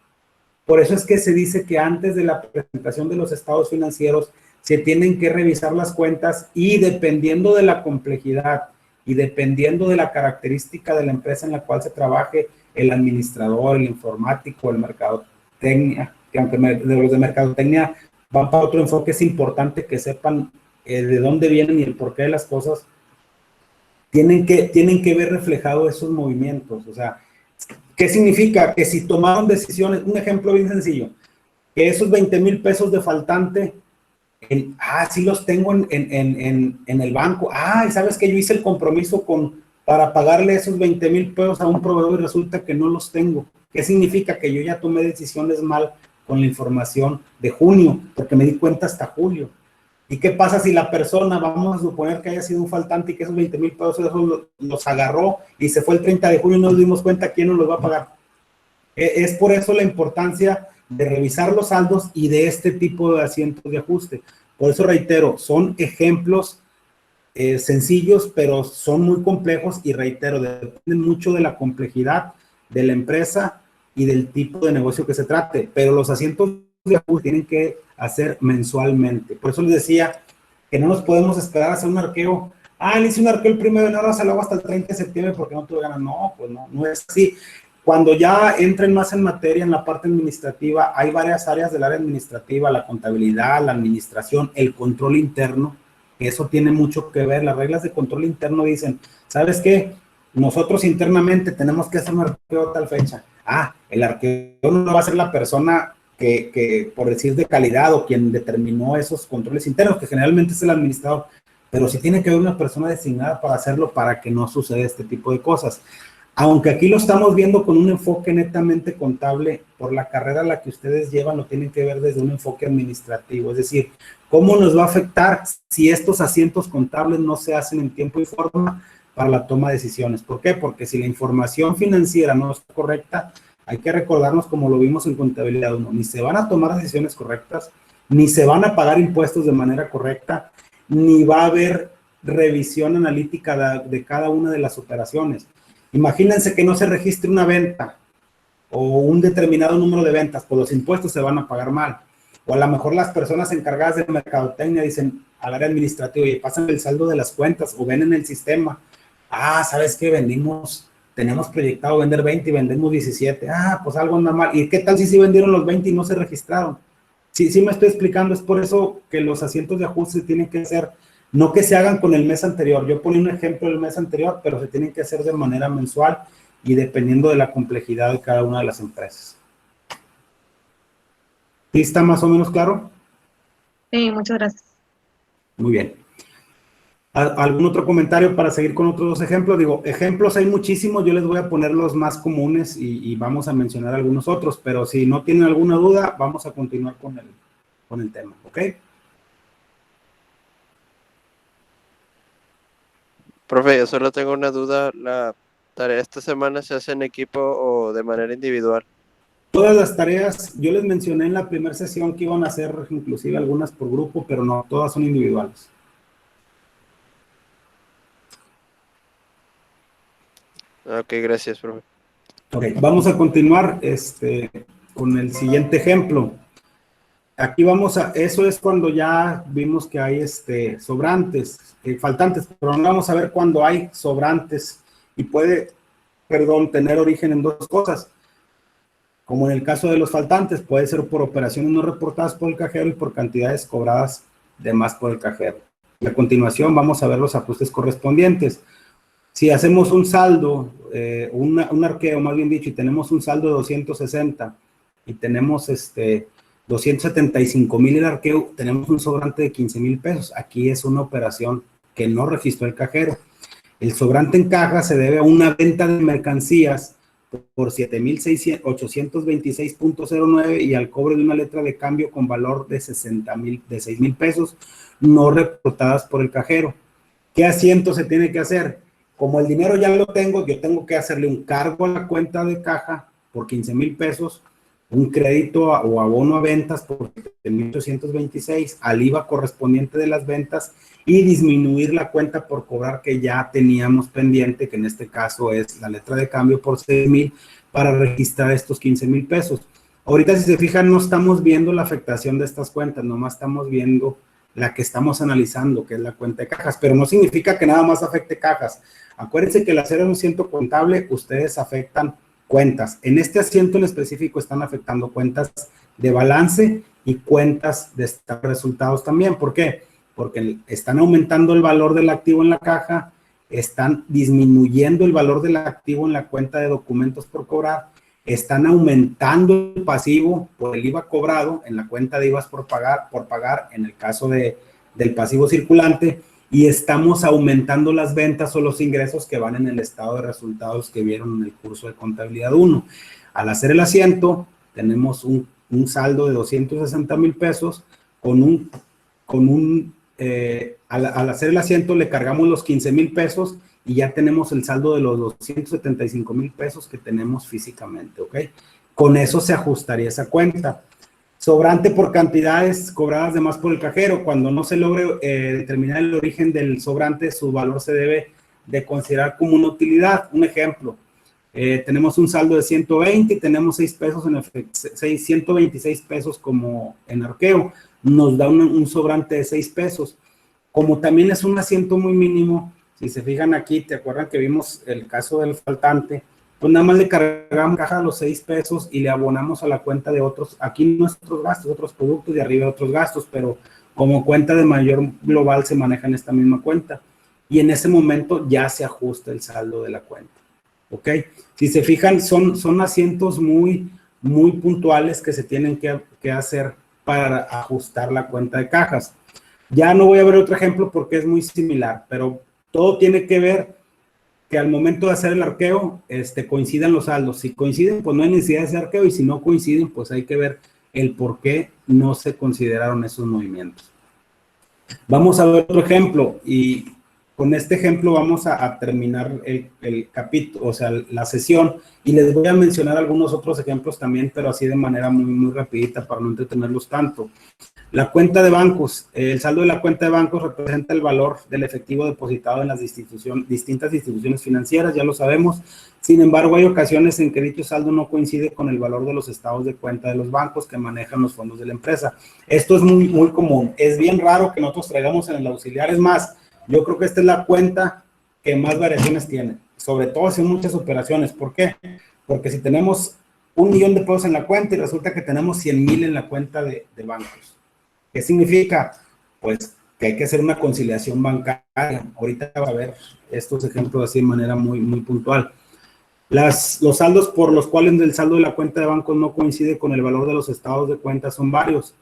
Por eso es que se dice que antes de la presentación de los estados financieros se tienen que revisar las cuentas, y dependiendo de la complejidad y dependiendo de la característica de la empresa en la cual se trabaje, el administrador, el informático, el mercadotecnia, que aunque de los de mercadotecnia van para otro enfoque, es importante que sepan de dónde vienen y el porqué de las cosas. Tienen que ver reflejado esos movimientos. O sea, ¿Qué significa? Que si tomaron decisiones, un ejemplo bien sencillo, que esos 20,000 pesos de faltante, sí los tengo en el banco, y sabes que yo hice el compromiso para pagarle esos 20,000 pesos a un proveedor y resulta que no los tengo. ¿Qué significa? Que yo ya tomé decisiones mal con la información de junio, porque me di cuenta hasta julio. ¿Y qué pasa si la persona, vamos a suponer que haya sido un faltante y que esos 20,000 pesos los agarró y se fue el 30 de julio y no nos dimos cuenta quién nos los va a pagar? Es por eso la importancia de revisar los saldos y de este tipo de asientos de ajuste. Por eso reitero, son ejemplos sencillos, pero son muy complejos y reitero, dependen mucho de la complejidad de la empresa y del tipo de negocio que se trate, pero los asientos de ajuste tienen que hacer mensualmente. Por eso les decía que no nos podemos esperar a hacer un arqueo. Le hice un arqueo el 1 de enero, se lo hago hasta el 30 de septiembre porque no tuve ganas. No, pues no es así. Cuando ya entren más en materia en la parte administrativa, hay varias áreas del área administrativa, la contabilidad, la administración, el control interno. Eso tiene mucho que ver. Las reglas de control interno dicen, ¿sabes qué? Nosotros internamente tenemos que hacer un arqueo a tal fecha. El arqueo no va a ser la persona que por decir de calidad o quien determinó esos controles internos, que generalmente es el administrador, pero sí tiene que haber una persona designada para hacerlo para que no suceda este tipo de cosas. Aunque aquí lo estamos viendo con un enfoque netamente contable, por la carrera a la que ustedes llevan, lo tienen que ver desde un enfoque administrativo, es decir, ¿cómo nos va a afectar si estos asientos contables no se hacen en tiempo y forma para la toma de decisiones? ¿Por qué? Porque si la información financiera no está correcta, hay que recordarnos, como lo vimos en contabilidad 1, ni se van a tomar decisiones correctas, ni se van a pagar impuestos de manera correcta, ni va a haber revisión analítica de cada una de las operaciones. Imagínense que no se registre una venta o un determinado número de ventas, pues los impuestos se van a pagar mal. O a lo mejor las personas encargadas de mercadotecnia dicen al área administrativa, y pasan el saldo de las cuentas o ven en el sistema, ¿sabes qué? Tenemos proyectado vender 20 y vendemos 17. Pues algo anda mal. ¿Y qué tal si sí vendieron los 20 y no se registraron? Sí me estoy explicando. Es por eso que los asientos de ajuste tienen que ser, no que se hagan con el mes anterior. Yo ponía un ejemplo del mes anterior, pero se tienen que hacer de manera mensual y dependiendo de la complejidad de cada una de las empresas. ¿Sí está más o menos claro? Sí, muchas gracias. Muy bien. ¿Algún otro comentario para seguir con otros dos ejemplos? Digo, ejemplos hay muchísimos, yo les voy a poner los más comunes y vamos a mencionar algunos otros, pero si no tienen alguna duda, vamos a continuar con el tema, ¿ok? Profe, yo solo tengo una duda, ¿la tarea esta semana se hace en equipo o de manera individual? Todas las tareas, yo les mencioné en la primera sesión que iban a hacer inclusive algunas por grupo, pero no, todas son individuales. Ok, gracias, profe. Ok, vamos a continuar con el siguiente ejemplo. Aquí eso es cuando ya vimos que hay sobrantes, faltantes, pero no vamos a ver cuando hay sobrantes y puede, tener origen en dos cosas. Como en el caso de los faltantes, puede ser por operaciones no reportadas por el cajero y por cantidades cobradas de más por el cajero. Y a continuación vamos a ver los ajustes correspondientes. Si hacemos un saldo, un arqueo más bien dicho, y tenemos un saldo de 260 y tenemos 275,000 el arqueo, tenemos un sobrante de 15,000 pesos. Aquí es una operación que no registró el cajero. El sobrante en caja se debe a una venta de mercancías por 7,826.09 y al cobro de una letra de cambio con valor de 6,000 pesos no reportadas por el cajero. ¿Qué asiento se tiene que hacer? Como el dinero ya lo tengo, yo tengo que hacerle un cargo a la cuenta de caja por 15,000 pesos, un crédito o abono a ventas por 7,826, al IVA correspondiente de las ventas y disminuir la cuenta por cobrar que ya teníamos pendiente, que en este caso es la letra de cambio por 6,000 para registrar estos 15,000 pesos. Ahorita, si se fijan, no estamos viendo la afectación de estas cuentas, nomás estamos viendo la que estamos analizando, que es la cuenta de cajas, pero no significa que nada más afecte cajas. Acuérdense que al hacer un asiento contable, ustedes afectan cuentas. En este asiento en específico están afectando cuentas de balance y cuentas de resultados también. ¿Por qué? Porque están aumentando el valor del activo en la caja, están disminuyendo el valor del activo en la cuenta de documentos por cobrar, están aumentando el pasivo por el IVA cobrado en la cuenta de IVAs por pagar en el caso del pasivo circulante, y estamos aumentando las ventas o los ingresos que van en el estado de resultados que vieron en el curso de contabilidad 1. Al hacer el asiento, tenemos un saldo de 260,000 pesos al hacer el asiento le cargamos los 15,000 pesos y ya tenemos el saldo de los 275,000 pesos que tenemos físicamente, ¿ok? Con eso se ajustaría esa cuenta. Sobrante por cantidades cobradas de más por el cajero. Cuando no se logre determinar el origen del sobrante, su valor se debe de considerar como una utilidad. Un ejemplo, tenemos un saldo de 120 y tenemos 6 pesos en efecto, 126 pesos como en arqueo. Nos da un sobrante de 6 pesos. Como también es un asiento muy mínimo, si se fijan aquí, ¿te acuerdan que vimos el caso del faltante? Pues nada más le cargamos caja los 6 pesos y le abonamos a la cuenta de otros, aquí nuestros gastos, otros productos y arriba otros gastos, pero como cuenta de mayor global se maneja en esta misma cuenta. Y en ese momento ya se ajusta el saldo de la cuenta. ¿Ok? Si se fijan, son asientos muy puntuales que se tienen que hacer para ajustar la cuenta de cajas. Ya no voy a ver otro ejemplo porque es muy similar, pero todo tiene que ver que al momento de hacer el arqueo, coincidan los saldos. Si coinciden, pues no hay necesidad de hacer arqueo, y si no coinciden, pues hay que ver el por qué no se consideraron esos movimientos. Vamos a ver otro ejemplo, y con este ejemplo vamos a terminar el capítulo, o sea, la sesión, y les voy a mencionar algunos otros ejemplos también, pero así de manera muy rapidita para no entretenerlos tanto. La cuenta de bancos, el saldo de la cuenta de bancos representa el valor del efectivo depositado en las distintas instituciones financieras, ya lo sabemos. Sin embargo, hay ocasiones en que dicho saldo no coincide con el valor de los estados de cuenta de los bancos que manejan los fondos de la empresa. Esto es muy común. Es bien raro que nosotros traigamos en el auxiliar. Es más, yo creo que esta es la cuenta que más variaciones tiene, sobre todo si hay muchas operaciones. ¿Por qué? Porque si tenemos 1,000,000 de pesos en la cuenta y resulta que tenemos 100,000 en la cuenta de bancos. ¿Qué significa? Pues que hay que hacer una conciliación bancaria. Ahorita va a ver estos ejemplos así de manera muy puntual. Los saldos por los cuales el saldo de la cuenta de bancos no coincide con el valor de los estados de cuenta son varios,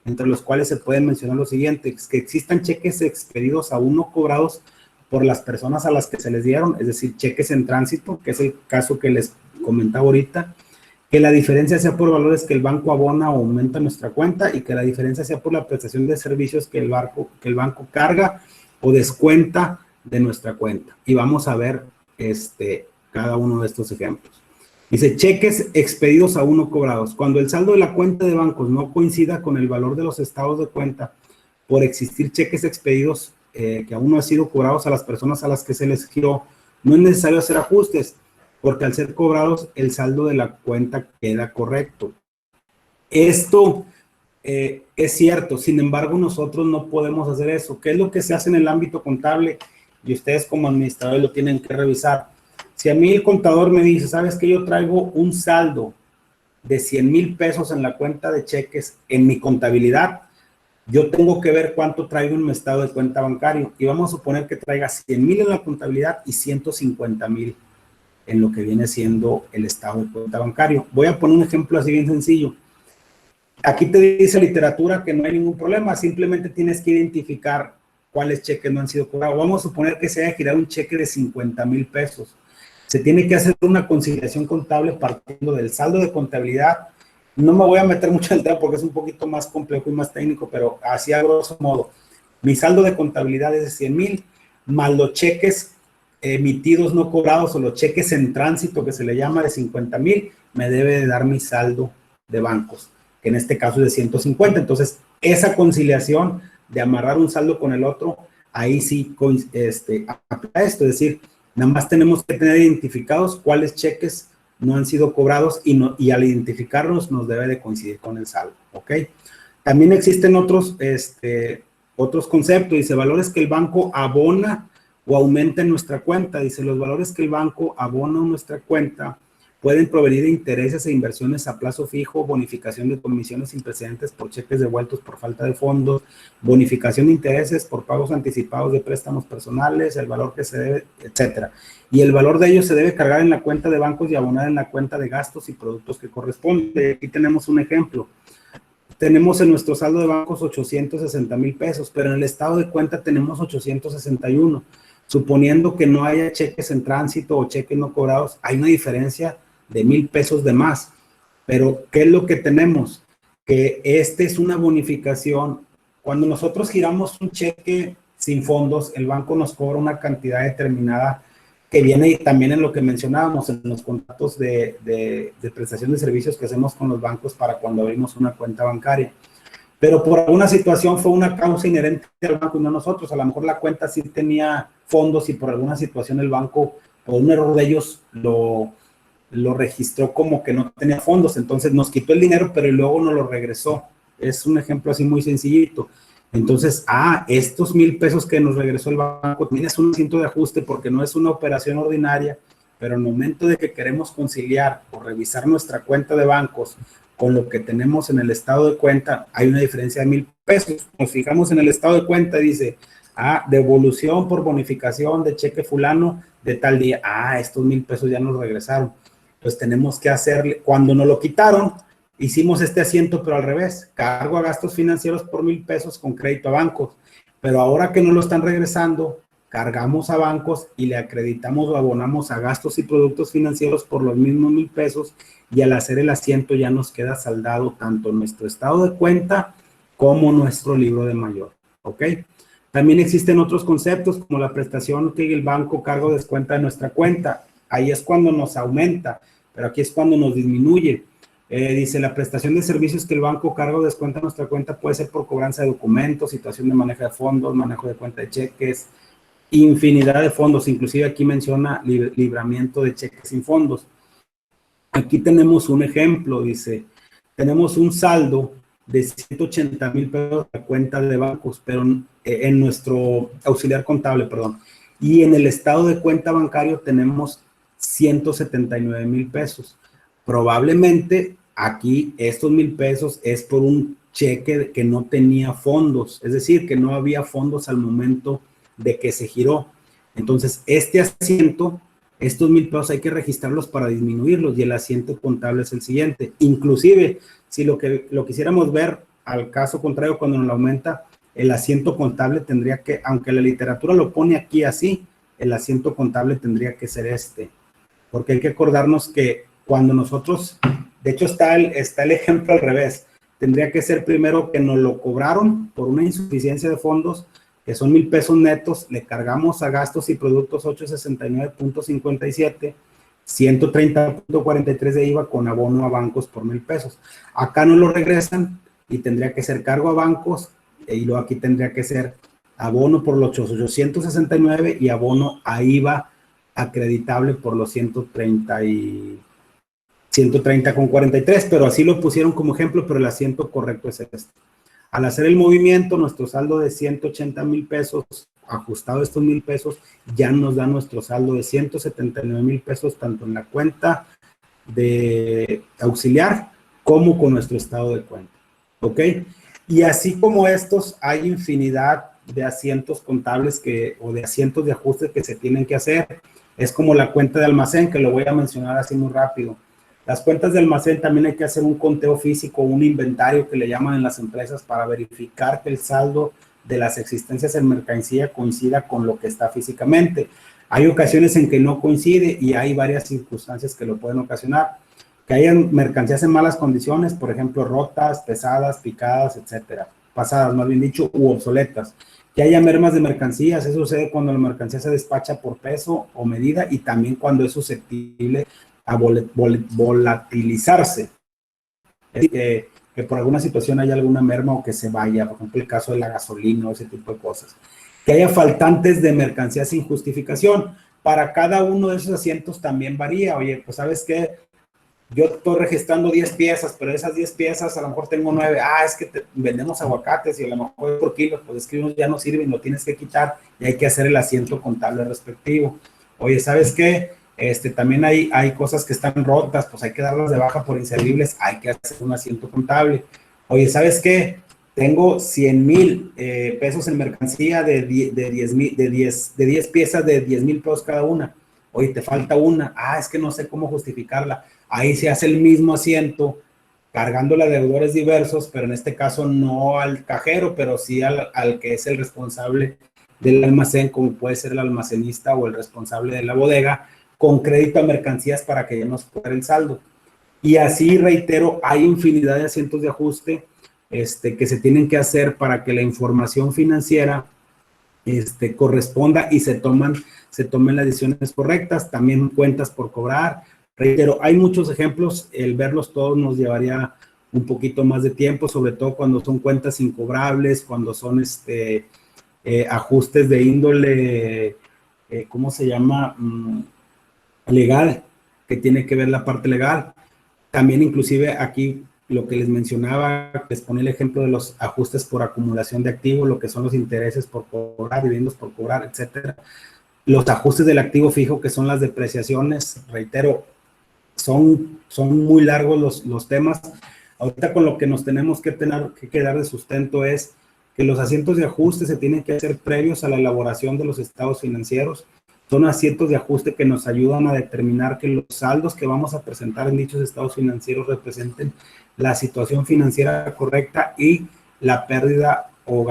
entre los cuales se pueden mencionar los siguientes: que existan cheques expedidos aún no cobrados por las personas a las que se les dieron, es decir, cheques en tránsito, que es el caso que les comentaba ahorita; que la diferencia sea por valores que el banco abona o aumenta nuestra cuenta, y que la diferencia sea por la prestación de servicios que el banco carga o descuenta de nuestra cuenta. Y vamos a ver cada uno de estos ejemplos. Dice, cheques expedidos aún no cobrados. Cuando el saldo de la cuenta de bancos no coincida con el valor de los estados de cuenta por existir cheques expedidos que aún no han sido cobrados a las personas a las que se les giró, no es necesario hacer ajustes, porque al ser cobrados, el saldo de la cuenta queda correcto. Esto es cierto, sin embargo, nosotros no podemos hacer eso. ¿Qué es lo que se hace en el ámbito contable? Y ustedes como administradores lo tienen que revisar. Si a mí el contador me dice, ¿sabes qué? Yo traigo un saldo de 100,000 pesos en la cuenta de cheques en mi contabilidad, yo tengo que ver cuánto traigo en mi estado de cuenta bancario. Y vamos a suponer que traiga 100,000 en la contabilidad y 150,000 en lo que viene siendo el estado de cuenta bancario. Voy a poner un ejemplo así bien sencillo. Aquí te dice literatura que no hay ningún problema, simplemente tienes que identificar cuáles cheques no han sido cobrados. Vamos a suponer que se haya girado un cheque de 50,000 pesos. Se tiene que hacer una conciliación contable partiendo del saldo de contabilidad. No me voy a meter mucho en el tema porque es un poquito más complejo y más técnico, pero así a grosso modo. Mi saldo de contabilidad es de 100,000, más los cheques emitidos no cobrados o los cheques en tránsito que se le llama de 50,000, me debe de dar mi saldo de bancos, que en este caso es de 150. Entonces, esa conciliación de amarrar un saldo con el otro, ahí sí aplica esto, es decir, nada más tenemos que tener identificados cuáles cheques no han sido cobrados y al identificarlos nos debe de coincidir con el saldo, ¿ok? También existen otros conceptos, dice valores que el banco abona o aumenta en nuestra cuenta. Dice los valores que el banco abona en nuestra cuenta pueden provenir de intereses e inversiones a plazo fijo, bonificación de comisiones sin precedentes por cheques devueltos por falta de fondos, bonificación de intereses por pagos anticipados de préstamos personales, el valor que se debe, etcétera. Y el valor de ellos se debe cargar en la cuenta de bancos y abonar en la cuenta de gastos y productos que corresponde. Aquí tenemos un ejemplo. Tenemos en nuestro saldo de bancos 860 mil pesos, pero en el estado de cuenta tenemos 861. Suponiendo que no haya cheques en tránsito o cheques no cobrados, hay una diferencia de 1,000 pesos de más. Pero, ¿qué es lo que tenemos? Que esta es una bonificación. Cuando nosotros giramos un cheque sin fondos, el banco nos cobra una cantidad determinada que viene también en lo que mencionábamos en los contratos de prestación de servicios que hacemos con los bancos para cuando abrimos una cuenta bancaria. Pero por alguna situación fue una causa inherente al banco y no nosotros. A lo mejor la cuenta sí tenía fondos y por alguna situación el banco, por un error de ellos, lo registró como que no tenía fondos. Entonces nos quitó el dinero, pero luego nos lo regresó. Es un ejemplo así muy sencillito. Entonces, estos 1,000 pesos que nos regresó el banco también es un asiento de ajuste porque no es una operación ordinaria, pero en el momento de que queremos conciliar o revisar nuestra cuenta de bancos con lo que tenemos en el estado de cuenta, hay una diferencia de 1,000 pesos. Nos fijamos en el estado de cuenta y dice, devolución por bonificación de cheque fulano de tal día. Estos 1,000 pesos ya nos regresaron. Pues tenemos que hacerle, cuando nos lo quitaron, hicimos este asiento, pero al revés, cargo a gastos financieros por 1,000 pesos con crédito a bancos, pero ahora que no lo están regresando, cargamos a bancos y le acreditamos o abonamos a gastos y productos financieros por los mismos 1,000 pesos y al hacer el asiento ya nos queda saldado tanto nuestro estado de cuenta como nuestro libro de mayor, ¿ok? También existen otros conceptos como la prestación que el banco carga o descuenta de nuestra cuenta. Ahí es cuando nos aumenta, pero aquí es cuando nos disminuye. Dice, la prestación de servicios que el banco carga o descuenta en nuestra cuenta puede ser por cobranza de documentos, situación de manejo de fondos, manejo de cuenta de cheques, infinidad de fondos, inclusive aquí menciona libramiento de cheques sin fondos. Aquí tenemos un ejemplo, dice, tenemos un saldo de 180,000 pesos de cuenta de bancos, pero en nuestro auxiliar contable, perdón, y en el estado de cuenta bancario tenemos 179,000 pesos. Probablemente aquí estos 1,000 pesos es por un cheque que no tenía fondos, es decir, que no había fondos al momento de que se giró. Entonces, este asiento, estos 1,000 pesos hay que registrarlos para disminuirlos y el asiento contable es el siguiente. Inclusive, si lo quisiéramos ver al caso contrario, cuando nos lo aumenta, el asiento contable tendría que, aunque la literatura lo pone aquí así, el asiento contable tendría que ser este. Porque hay que acordarnos que cuando nosotros, de hecho está el ejemplo al revés, tendría que ser primero que nos lo cobraron por una insuficiencia de fondos, que son 1,000 pesos netos, le cargamos a gastos y productos 869.57, 130.43 de IVA con abono a bancos por 1,000 pesos. Acá no lo regresan y tendría que ser cargo a bancos y luego aquí tendría que ser abono por los 869 y abono a IVA acreditable por los 130.43, pero así lo pusieron como ejemplo, pero el asiento correcto es este. Al hacer el movimiento, nuestro saldo de 180,000 pesos, ajustado a estos 1,000 pesos, ya nos da nuestro saldo de 179,000 pesos, tanto en la cuenta de auxiliar como con nuestro estado de cuenta. ¿Ok? Y así como estos, hay infinidad de asientos contables o de asientos de ajuste que se tienen que hacer. Es como la cuenta de almacén, que lo voy a mencionar así muy rápido. Las cuentas de almacén también hay que hacer un conteo físico, un inventario que le llaman en las empresas para verificar que el saldo de las existencias en mercancía coincida con lo que está físicamente. Hay ocasiones en que no coincide y hay varias circunstancias que lo pueden ocasionar. Que hayan mercancías en malas condiciones, por ejemplo, rotas, pesadas, picadas, etcétera. Pasadas, más bien dicho, u obsoletas. Que haya mermas de mercancías, eso sucede cuando la mercancía se despacha por peso o medida y también cuando es susceptible a volatilizarse. Es decir, que por alguna situación haya alguna merma o que se vaya, por ejemplo, el caso de la gasolina o ese tipo de cosas. Que haya faltantes de mercancía sin justificación. Para cada uno de esos asientos también varía. Oye, pues, ¿sabes qué? Yo estoy registrando 10 piezas, pero de esas 10 piezas a lo mejor tengo 9. Es que vendemos aguacates y a lo mejor por kilos, pues es que unos ya no sirven, lo tienes que quitar y hay que hacer el asiento contable respectivo. Oye, ¿sabes qué? También hay cosas que están rotas, pues hay que darlas de baja por inservibles, hay que hacer un asiento contable. Oye, ¿sabes qué? Tengo 100,000 pesos en mercancía de 10 piezas de 10,000 pesos cada una. Oye, te falta una. Es que no sé cómo justificarla. Ahí se hace el mismo asiento, cargándole a deudores diversos, pero en este caso no al cajero, pero sí al que es el responsable del almacén, como puede ser el almacenista o el responsable de la bodega, con crédito a mercancías para que ya nos pueda el saldo. Y así, reitero, hay infinidad de asientos de ajuste que se tienen que hacer para que la información financiera corresponda y se tomen las decisiones correctas. También cuentas por cobrar. Reitero, hay muchos ejemplos, el verlos todos nos llevaría un poquito más de tiempo, sobre todo cuando son cuentas incobrables, cuando son ajustes de índole, ¿cómo se llama? Legal, que tiene que ver la parte legal. También inclusive aquí lo que les mencionaba, les ponía el ejemplo de los ajustes por acumulación de activos, lo que son los intereses por cobrar, dividendos por cobrar, etcétera. Los ajustes del activo fijo, que son las depreciaciones, reitero, son muy largos los temas. Ahorita con lo que nos tenemos que dar de sustento es que los asientos de ajuste se tienen que hacer previos a la elaboración de los estados financieros. Son asientos de ajuste que nos ayudan a determinar que los saldos que vamos a presentar en dichos estados financieros representen la situación financiera correcta y la pérdida o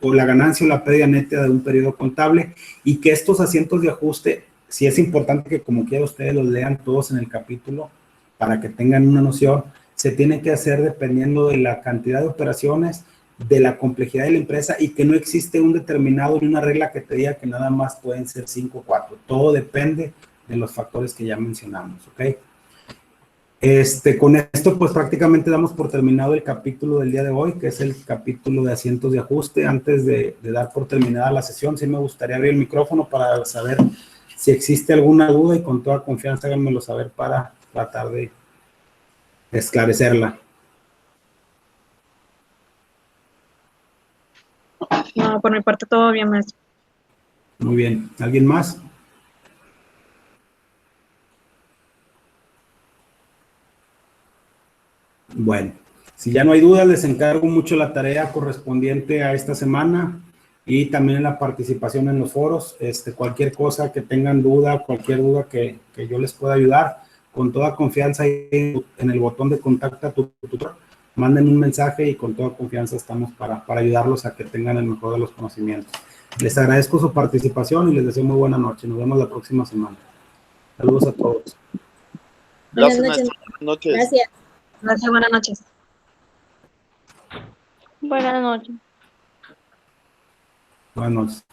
la ganancia o la pérdida neta de un periodo contable, y que estos asientos de ajuste, sí es importante que como quiera ustedes los lean todos en el capítulo para que tengan una noción, se tiene que hacer dependiendo de la cantidad de operaciones, de la complejidad de la empresa, y que no existe un determinado ni una regla que te diga que nada más pueden ser 5 o 4. Todo depende de los factores que ya mencionamos, ¿ok? Con esto, pues prácticamente damos por terminado el capítulo del día de hoy, que es el capítulo de asientos de ajuste. Antes de dar por terminada la sesión, sí me gustaría abrir el micrófono para saber si existe alguna duda, y con toda confianza háganmelo saber para tratar de esclarecerla. No, por mi parte todo bien, maestro. Muy bien. ¿Alguien más? Bueno, si ya no hay dudas, les encargo mucho la tarea correspondiente a esta semana y también la participación en los foros. Cualquier cosa que tengan duda, cualquier duda que yo les pueda ayudar, con toda confianza en el botón de contacta a tu tutor, manden un mensaje y con toda confianza estamos para ayudarlos a que tengan el mejor de los conocimientos. Les agradezco su participación y les deseo muy buena noche. Nos vemos la próxima semana. Saludos a todos. Gracias, Buenas noches. maestro. Buenas noches. Gracias. Gracias, buenas noches. Buenas noches. Buenas noches.